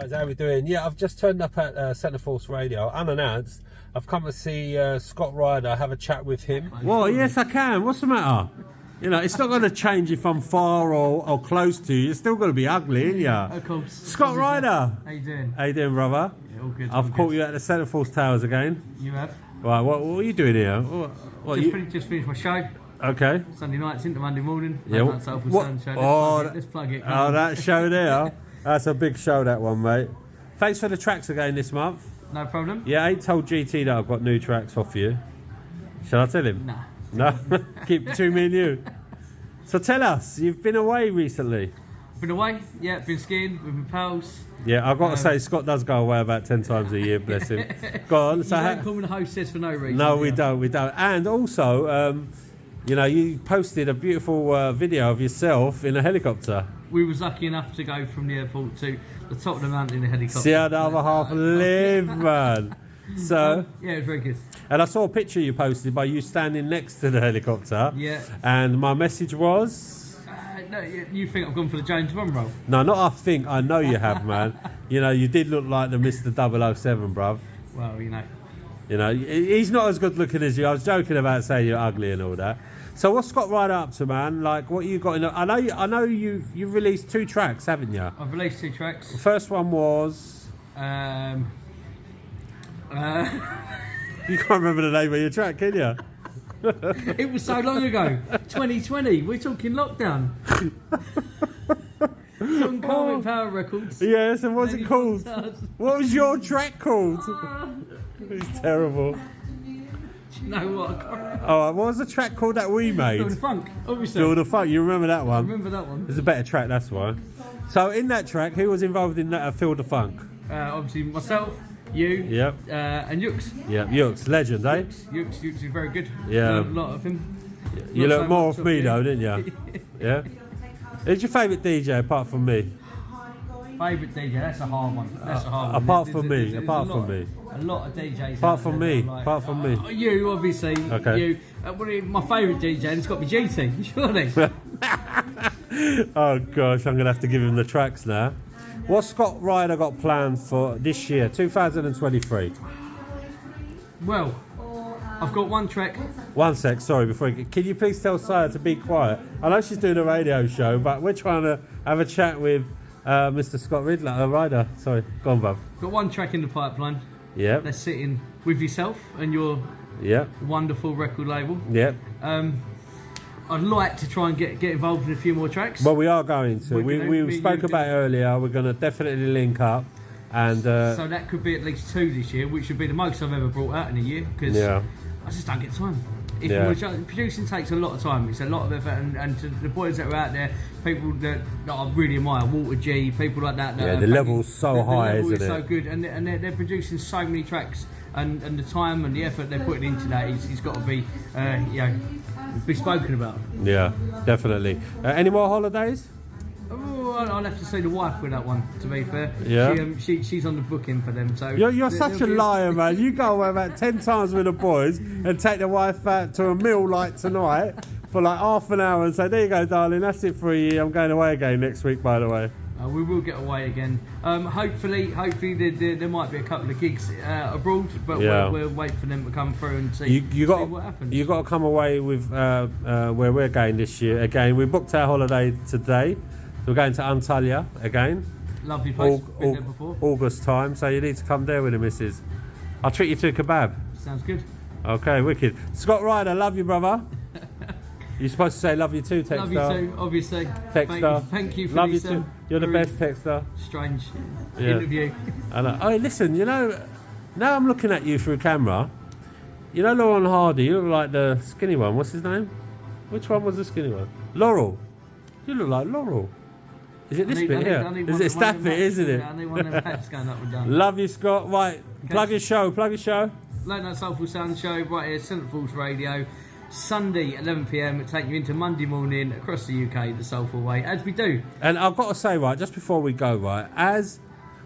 Guys, how we doing? Yeah, I've just turned up at Centre Force Radio, unannounced. I've come to see Scott Rhyder, have a chat with him. Well, yes, I can. What's the matter? You know, it's not going to change if I'm far or close to you. You're still going to be ugly, ain't you? Of course. Scott Rhyder. How you doing? How you doing, brother? Yeah, all good. I've caught you at the Centre Force Towers again. You have? Right, what are you doing here? What Just finished my show. Okay. Sunday nights into Monday morning. Yeah. That Soulful Sun show. Let's plug it. Oh, that show there. That's a big show, that one, mate. Thanks for the tracks again this month. No problem. Yeah, I ain't told GT that I've got new tracks off you. Shall I tell him? Nah. No? Keep between me and you. So tell us, you've been away recently. Been away? Yeah, been skiing with my pals. Yeah, I've got to say, Scott does go away about 10 times a year, bless him. Go on. So you don't call me the hostess for no reason. No, we don't. And also, you know, you posted a beautiful video of yourself in a helicopter. We was lucky enough to go from the airport to the top of the mountain in a helicopter. See how the other half live, man. So yeah, it was very good. And I saw a picture you posted by you standing next to the helicopter. Yeah. And my message was... No, you think I've gone for the James Bond role? No, not I think. I know you have, man. You know, you did look like the Mr. 007, bruv. Well, you know. You know, he's not as good looking as you. I was joking about saying you're ugly and all that. So what's Scott Rhyder up to, man? Like, what you got in? I know you've released 2 tracks, haven't you? I've released 2 tracks. The first one was. You can't remember the name of your track, can you? It was so long ago. 2020. We're talking lockdown. From Carmen Power Records. Yes, and what's it called? What was your track called? It's terrible. You know what? Oh, what was the track called that we made? Feel the Funk, obviously. Feel the Funk, you remember that one? I remember that one. It's a better track, that's why. So in that track, who was involved in that Feel the Funk? Obviously myself, you, yep. And Yux. Yep, Yux, legend, eh? Yux is very good. Yeah. A lot of him. You look more of me though, didn't you? Yeah? Who's your favourite DJ apart from me? Favourite DJ, that's a hard one. That's a hard one. Apart from me, apart from me. A lot of DJs. Apart from me, apart from me. You, obviously. Okay. You. My favourite DJ, and it's got to be GT, surely. Oh gosh, I'm going to have to give him the tracks now. What's Scott Rhyder got planned for this year, 2023? Well, I've got 1 track. 1 sec, sorry, can you please tell Saya to be quiet? I know she's doing a radio show, but we're trying to have a chat with Mr. Scott Rhyder. Sorry, go on, bruv. Got 1 track in the pipeline. Yeah. That's sitting with yourself and your wonderful record label. Yeah. I'd like to try and get involved in a few more tracks. Well, we are going to. We spoke about it earlier. We're going to definitely link up. And so that could be at least 2 this year, which would be the most I've ever brought out in a year, because I just don't get time. Producing takes a lot of time. It's a lot of effort, and to the boys that are out there, people that I really admire, Walter G, people like that. The level's so high, isn't it? The level is so good, and they're producing so many tracks, and the time and the effort they're putting into that, it's got to be, be spoken about. Yeah, definitely. Any more holidays? Oh, I'll have to see the wife with that one, to be fair. Yeah. She's on the booking for them. So you're such a liar, man. You go away about 10 times with the boys and take the wife out to a meal like tonight for like half an hour and say, there you go, darling, that's it for a year. I'm going away again next week, by the way. We will get away again. Hopefully there might be a couple of gigs abroad, but we'll wait for them to come through and see what happens. You got to come away with where we're going this year again. We booked our holiday today. We're going to Antalya again. Lovely place. Been there before. August time, so you need to come there with the missus. I'll treat you to a kebab. Sounds good. Okay, wicked. Scott Rhyder, love you, brother. You're supposed to say love you too, Texter. Love you too, obviously. Texter. Thank you for love this. You too. You're the best, Texter. Strange interview. Oh, listen, you know, now I'm looking at you through camera. You know Lauren Hardy, you look like the skinny one. What's his name? Which one was the skinny one? Laurel. You look like Laurel. Is it this bit here? It's that bit, isn't it? I need one of them hats going up and down. Love you, Scott. Right, plug your show. Late Night Soulful Sound Show right here, Centre Force Radio. Sunday, 11 PM. It'll take you into Monday morning across the UK, the Soulful way, as we do. And I've got to say, right, just before we go, right, as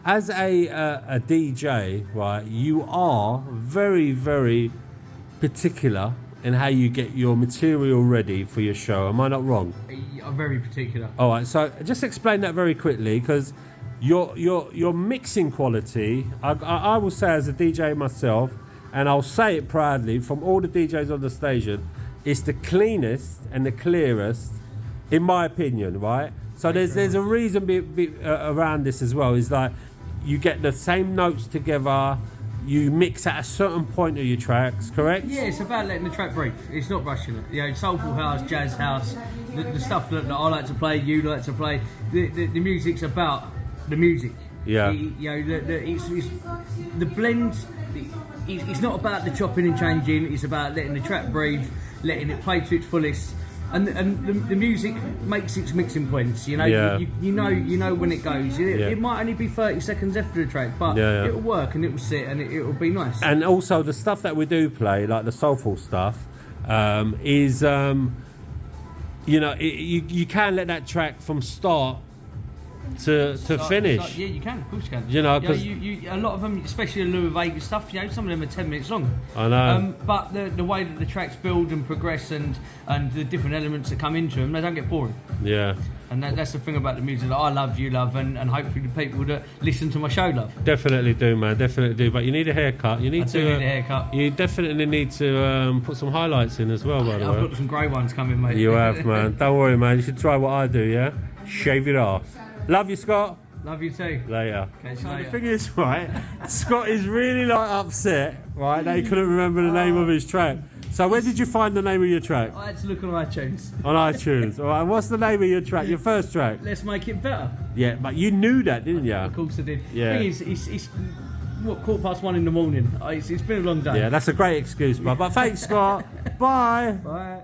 a DJ, right, you are very, very particular in how you get your material ready for your show. Am I not wrong? I'm very particular. All right, so just explain that very quickly, because your mixing quality, I will say as a DJ myself, and I'll say it proudly from all the DJs on the station, it's the cleanest and the clearest, in my opinion, right? So there's a reason around this as well. Is like you get the same notes together, you mix at a certain point of your tracks, correct? Yeah, it's about letting the track breathe. It's not rushing it. You know, soulful house, jazz house, the stuff that I like to play, you like to play. The music's about the music. Yeah. You know, it's the blend. It's not about the chopping and changing. It's about letting the track breathe, letting it play to its fullest. And the music makes its mixing points, you know. Yeah. You know when it goes. It might only be 30 seconds after the track, but it'll work and it will sit and it'll be nice. And also the stuff that we do play, like the soulful stuff, is you can let that track from start to finish. Yeah, you can. Of course you can. You know, because a lot of them, especially the Louis Vegas stuff, you know, some of them are 10 minutes long. I know. But the way that the tracks build and progress and the different elements that come into them, they don't get boring. Yeah. And that's the thing about the music that I love, you love, and hopefully the people that listen to my show love. Definitely do, man. Definitely do. But you need a haircut. You need I do need a haircut. You definitely need to put some highlights in as well, by the way. I've got some grey ones coming, mate. You have, man. Don't worry, man. You should try what I do, yeah? Shave it off. Love you, Scott. Love you too. Later. Catch you So later. the thing is, right, Scott is really like upset, right, that he couldn't remember the name of his track. So where did you find the name of your track? I had to look on iTunes. On iTunes. All right, and what's the name of your track, your first track? Let's make it better. Yeah, but you knew that, didn't you? Of course I did. Yeah. The thing is, it's what, 1:15 in the morning. It's been a long day. Yeah, that's a great excuse, but thanks, Scott. Bye. Bye.